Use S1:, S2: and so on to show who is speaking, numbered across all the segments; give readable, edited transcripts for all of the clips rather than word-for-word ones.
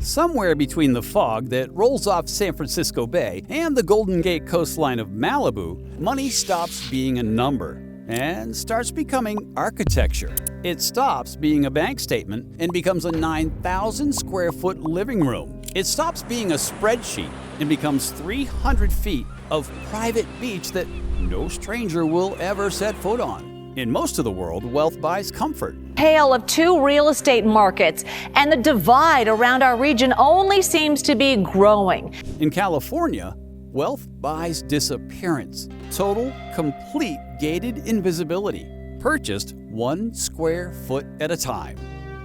S1: Somewhere between the fog that rolls off San Francisco Bay and the Golden Gate coastline of Malibu, money stops being a number and starts becoming architecture. It stops being a bank statement and becomes a 9,000 square foot living room. It stops being a spreadsheet and becomes 300 feet of private beach that no stranger will ever set foot on. In most of the world, wealth buys comfort.
S2: Tale of two real estate markets, and the divide around our region only seems to be growing.
S1: In California, wealth buys disappearance. Total, complete gated invisibility. Purchased 1 square foot at a time.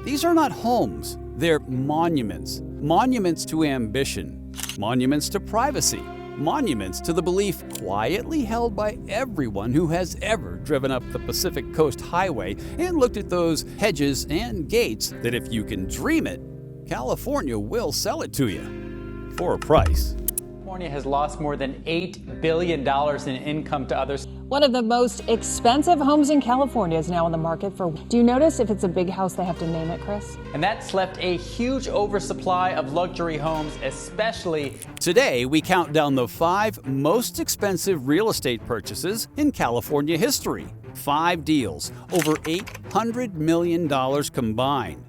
S1: These are not homes, they're monuments. Monuments to ambition. Monuments to privacy. Monuments to the belief quietly held by everyone who has ever driven up the Pacific Coast Highway and looked at those hedges and gates that if you can dream it, California will sell it to you for a price.
S3: California has lost more than $8 billion in income to others.
S4: One of the most expensive homes in California is now on the market for. Do you notice if it's a big house, they have to name it, Chris?
S3: And that's left a huge oversupply of luxury homes, especially.
S1: Today, we count down the 5 most expensive real estate purchases in California history. 5 deals, over $800 million combined.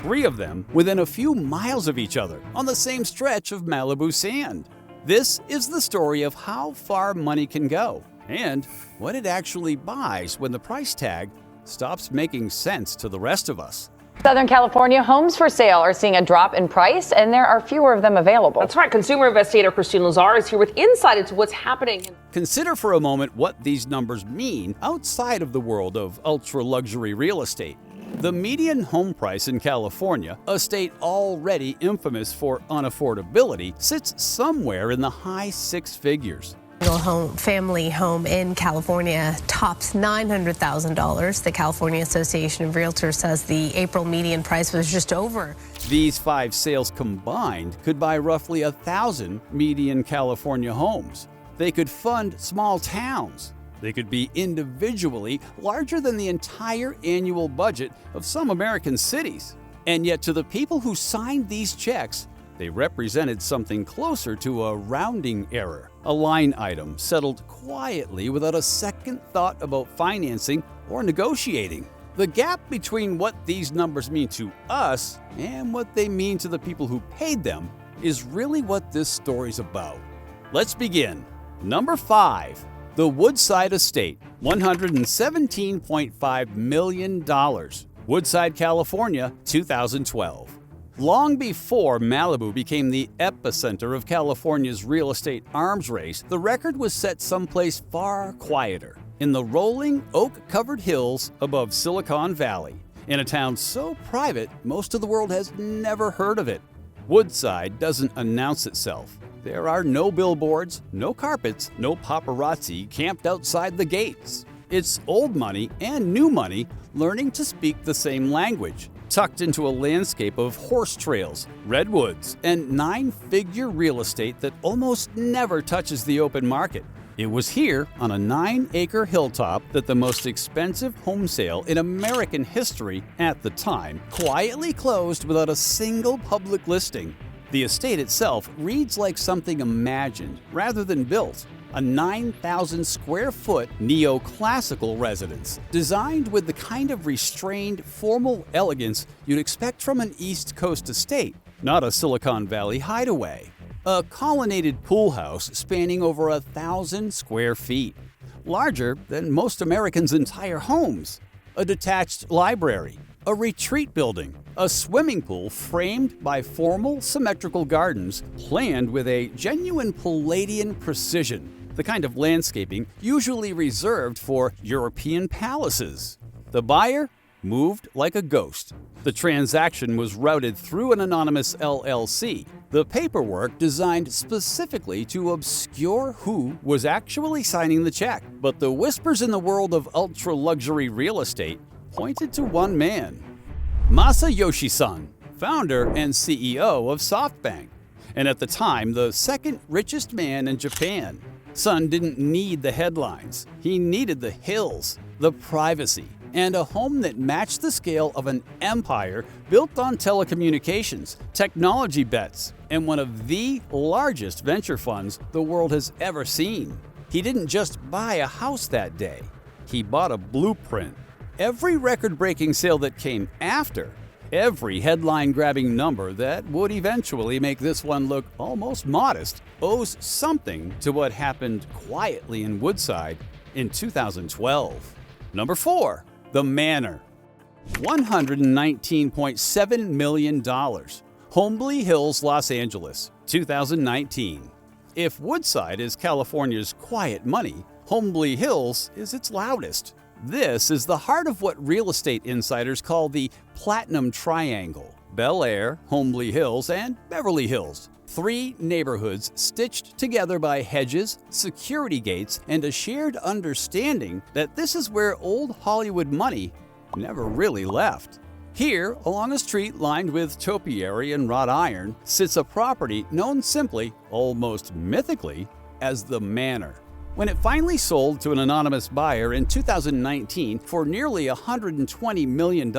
S1: 3 of them within a few miles of each other on the same stretch of Malibu sand. This is the story of how far money can go and what it actually buys when the price tag stops making sense to the rest of us.
S5: Southern California homes for sale are seeing a drop in price, and there are fewer of them available.
S6: That's right. Consumer investigator Christine Lazar is here with insight into what's happening.
S1: Consider for a moment what these numbers mean outside of the world of ultra-luxury real estate. The median home price in California, a state already infamous for unaffordability, sits somewhere in the high 6 figures.
S7: Family home in California tops $900,000. The California Association of Realtors says the April median price was just over.
S1: These 5 sales combined could buy roughly 1,000 median California homes. They could fund small towns. They could be individually larger than the entire annual budget of some American cities. And yet to the people who signed these checks, they represented something closer to a rounding error, a line item settled quietly without a second thought about financing or negotiating. The gap between what these numbers mean to us and what they mean to the people who paid them is really what this story's about. Let's begin. Number 5. The Woodside Estate, $117.5 million. Woodside, California, 2012. Long before Malibu became the epicenter of California's real estate arms race, the record was set someplace far quieter, in the rolling oak-covered hills above Silicon Valley, in a town so private most of the world has never heard of it. Woodside doesn't announce itself. There are no billboards, no carpets, no paparazzi camped outside the gates. It's old money and new money learning to speak the same language, tucked into a landscape of horse trails, redwoods, and 9-figure real estate that almost never touches the open market. It was here, on a 9-acre hilltop, that the most expensive home sale in American history at the time quietly closed without a single public listing. The estate itself reads like something imagined rather than built, a 9,000 square foot neoclassical residence designed with the kind of restrained, formal elegance you'd expect from an East Coast estate, not a Silicon Valley hideaway. A colonnaded pool house spanning over 1,000 square feet, larger than most Americans' entire homes. A detached library, a retreat building, a swimming pool framed by formal symmetrical gardens planned with a genuine Palladian precision, the kind of landscaping usually reserved for European palaces. The buyer moved like a ghost. The transaction was routed through an anonymous LLC, the paperwork designed specifically to obscure who was actually signing the check. But the whispers in the world of ultra-luxury real estate pointed to one man, Masayoshi Son, founder and CEO of SoftBank, and at the time the second richest man in Japan. Son didn't need the headlines. He needed the hills, the privacy, and a home that matched the scale of an empire built on telecommunications, technology bets, and one of the largest venture funds the world has ever seen. He didn't just buy a house that day, he bought a blueprint. Every record-breaking sale that came after, every headline-grabbing number that would eventually make this one look almost modest, owes something to what happened quietly in Woodside in 2012. Number 4. The Manor. $119.7 million. Holmby Hills, Los Angeles, 2019. If Woodside is California's quiet money, Holmby Hills is its loudest. This is the heart of what real estate insiders call the Platinum Triangle: Bel Air, Holmby Hills, and Beverly Hills. 3 neighborhoods stitched together by hedges, security gates, and a shared understanding that this is where old Hollywood money never really left. Here, along a street lined with topiary and wrought iron, sits a property known simply, almost mythically, as the Manor. When it finally sold to an anonymous buyer in 2019 for nearly $120 million,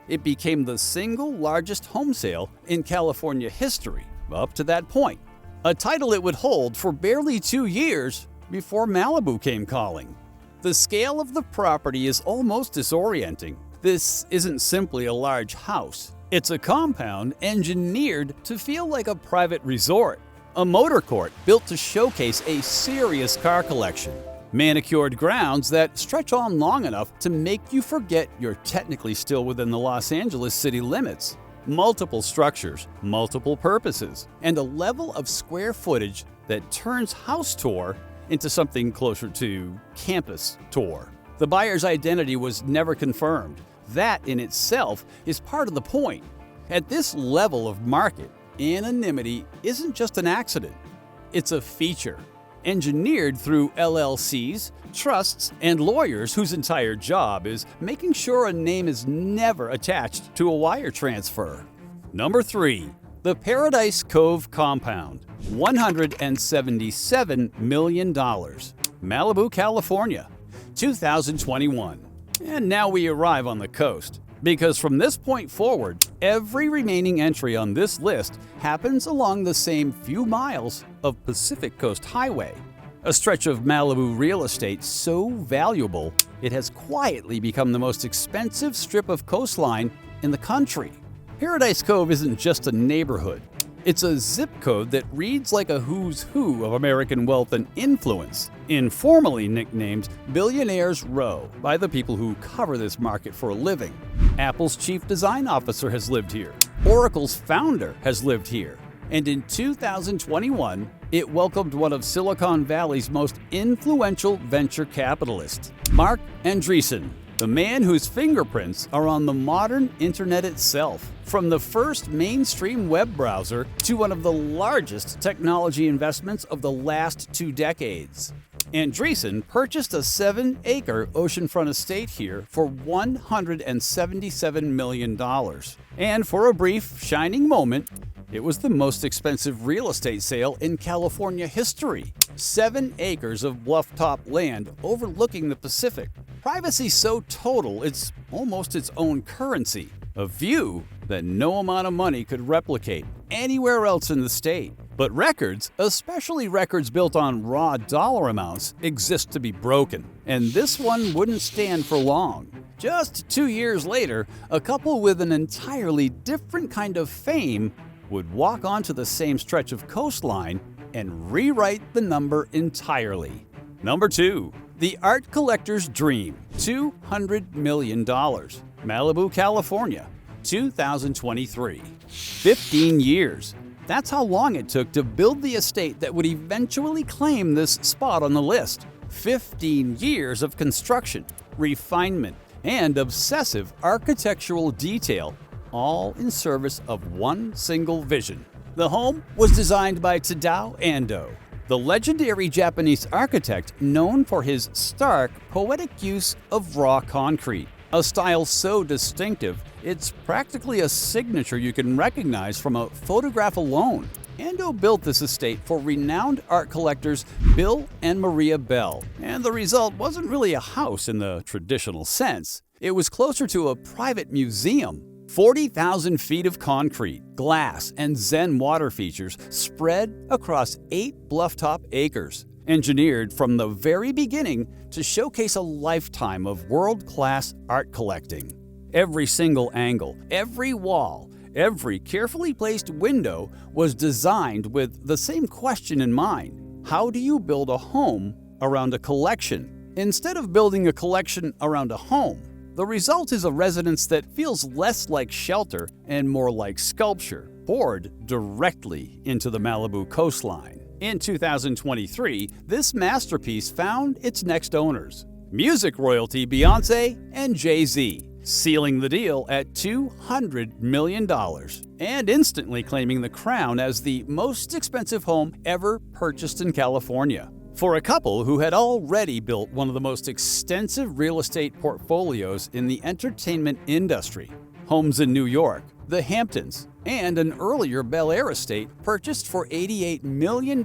S1: it became the single largest home sale in California history up to that point, a title it would hold for barely 2 years before Malibu came calling. The scale of the property is almost disorienting. This isn't simply a large house. It's a compound engineered to feel like a private resort, a motor court built to showcase a serious car collection, manicured grounds that stretch on long enough to make you forget you're technically still within the Los Angeles city limits, multiple structures, multiple purposes, and a level of square footage that turns house tour into something closer to campus tour. The buyer's identity was never confirmed. That in itself is part of the point. At this level of market, anonymity isn't just an accident, it's a feature, engineered through LLCs, trusts, and lawyers whose entire job is making sure a name is never attached to a wire transfer. Number 3. The Paradise Cove Compound. $177 million. Malibu, California, 2021. And now we arrive on the coast, because from this point forward, every remaining entry on this list happens along the same few miles of Pacific Coast Highway, a stretch of Malibu real estate so valuable it has quietly become the most expensive strip of coastline in the country. Paradise Cove isn't just a neighborhood. It's a zip code that reads like a who's who of American wealth and influence, informally nicknamed Billionaires Row by the people who cover this market for a living. Apple's chief design officer has lived here. Oracle's founder has lived here. And in 2021, it welcomed one of Silicon Valley's most influential venture capitalists, Marc Andreessen, the man whose fingerprints are on the modern internet itself. From the first mainstream web browser to one of the largest technology investments of the last 2 decades. Andreessen purchased a 7-acre oceanfront estate here for $177 million. And for a brief, shining moment, it was the most expensive real estate sale in California history. 7 acres of bluff-top land overlooking the Pacific. Privacy so total it's almost its own currency. A view that no amount of money could replicate anywhere else in the state. But records, especially records built on raw dollar amounts, exist to be broken. And this one wouldn't stand for long. Just 2 years later, a couple with an entirely different kind of fame would walk onto the same stretch of coastline and rewrite the number entirely. Number 2. The Art Collector's Dream. $200 million. Malibu, California, 2023. 15 years. That's how long it took to build the estate that would eventually claim this spot on the list. 15 years of construction, refinement, and obsessive architectural detail, all in service of one single vision. The home was designed by Tadao Ando, the legendary Japanese architect known for his stark, poetic use of raw concrete. A style so distinctive, it's practically a signature you can recognize from a photograph alone. Ando built this estate for renowned art collectors Bill and Maria Bell, and the result wasn't really a house in the traditional sense. It was closer to a private museum. 40,000 feet of concrete, glass, and Zen water features spread across 8 bluff-top acres, engineered from the very beginning to showcase a lifetime of world-class art collecting. Every single angle, every wall, every carefully placed window was designed with the same question in mind: how do you build a home around a collection? Instead of building a collection around a home, the result is a residence that feels less like shelter and more like sculpture, poured directly into the Malibu coastline. In 2023, this masterpiece found its next owners: music royalty Beyoncé and Jay-Z, sealing the deal at $200 million and instantly claiming the crown as the most expensive home ever purchased in California. For a couple who had already built one of the most extensive real estate portfolios in the entertainment industry, homes in New York, the Hamptons, and an earlier Bel Air estate purchased for $88 million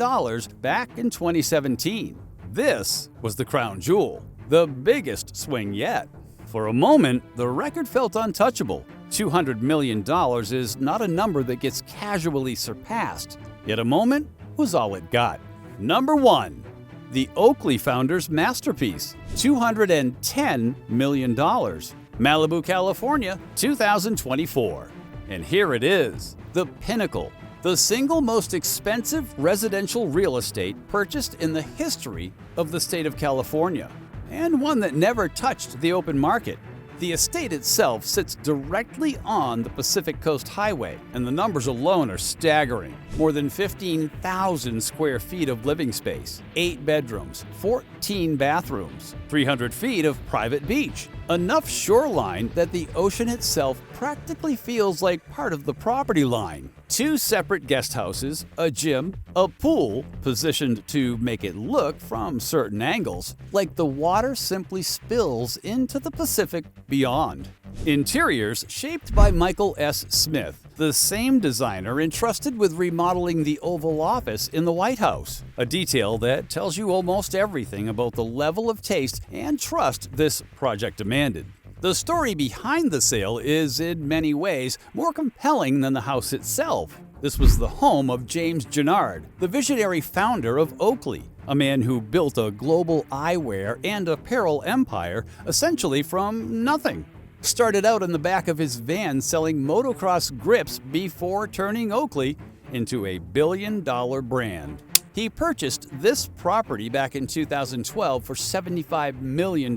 S1: back in 2017. This was the crown jewel, the biggest swing yet. For a moment, the record felt untouchable. $200 million is not a number that gets casually surpassed, yet a moment was all it got. Number 1. The Oakley founder's masterpiece, $210 million. Malibu, California, 2024. And here it is, the pinnacle, the single most expensive residential real estate purchased in the history of the state of California, and one that never touched the open market. The estate itself sits directly on the Pacific Coast Highway, and the numbers alone are staggering. More than 15,000 square feet of living space, 8 bedrooms, 14 bathrooms, 300 feet of private beach, enough shoreline that the ocean itself practically feels like part of the property line. 2 separate guest houses, a gym, a pool positioned to make it look from certain angles like the water simply spills into the Pacific beyond. Interiors shaped by Michael S. Smith, the same designer entrusted with remodeling the Oval Office in the White House, a detail that tells you almost everything about the level of taste and trust this project demanded. The story behind the sale is, in many ways, more compelling than the house itself. This was the home of James Jenard, the visionary founder of Oakley, a man who built a global eyewear and apparel empire essentially from nothing. Started out in the back of his van selling motocross grips before turning Oakley into a billion-dollar brand. He purchased this property back in 2012 for $75 million,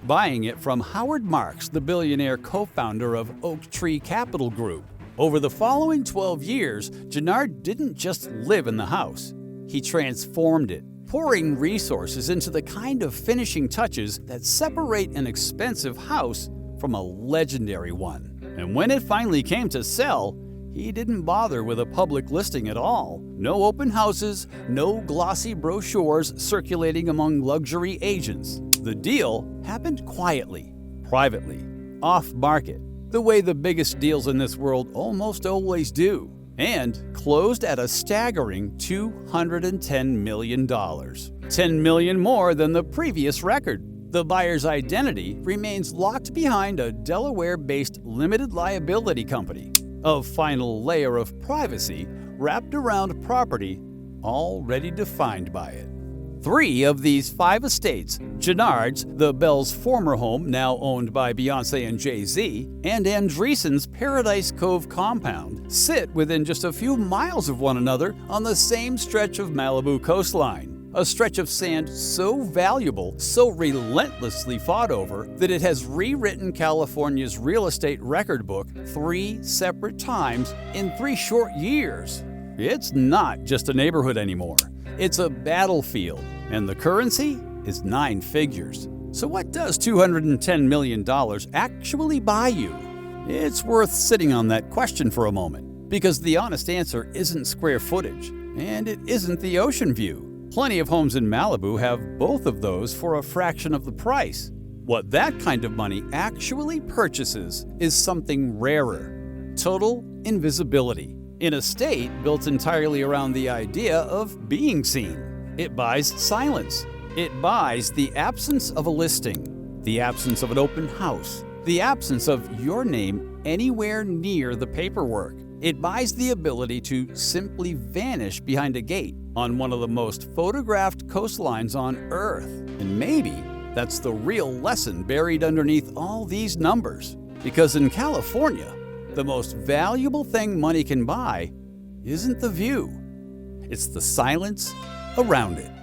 S1: buying it from Howard Marks, the billionaire co-founder of Oaktree Capital Group. Over the following 12 years, Jenard didn't just live in the house. He transformed it, pouring resources into the kind of finishing touches that separate an expensive house from a legendary one. And when it finally came to sell, he didn't bother with a public listing at all. No open houses, no glossy brochures circulating among luxury agents. The deal happened quietly, privately, off-market, the way the biggest deals in this world almost always do, and closed at a staggering $210 million. $10 million more than the previous record. The buyer's identity remains locked behind a Delaware-based limited liability company, a final layer of privacy wrapped around property already defined by it. 3 of these 5 estates, Jenard's, the Belle's former home now owned by Beyoncé and Jay-Z, and Andreessen's Paradise Cove compound, sit within just a few miles of one another on the same stretch of Malibu coastline. A stretch of sand so valuable, so relentlessly fought over, that it has rewritten California's real estate record book 3 separate times in 3 short years. It's not just a neighborhood anymore. It's a battlefield, and the currency is 9 figures. So what does $210 million actually buy you? It's worth sitting on that question for a moment, because the honest answer isn't square footage, and it isn't the ocean view. Plenty of homes in Malibu have both of those for a fraction of the price. What that kind of money actually purchases is something rarer: total invisibility. In a state built entirely around the idea of being seen. It buys silence. It buys the absence of a listing, the absence of an open house, the absence of your name anywhere near the paperwork. It buys the ability to simply vanish behind a gate on one of the most photographed coastlines on Earth. And maybe that's the real lesson buried underneath all these numbers. Because in California, the most valuable thing money can buy isn't the view, it's the silence around it.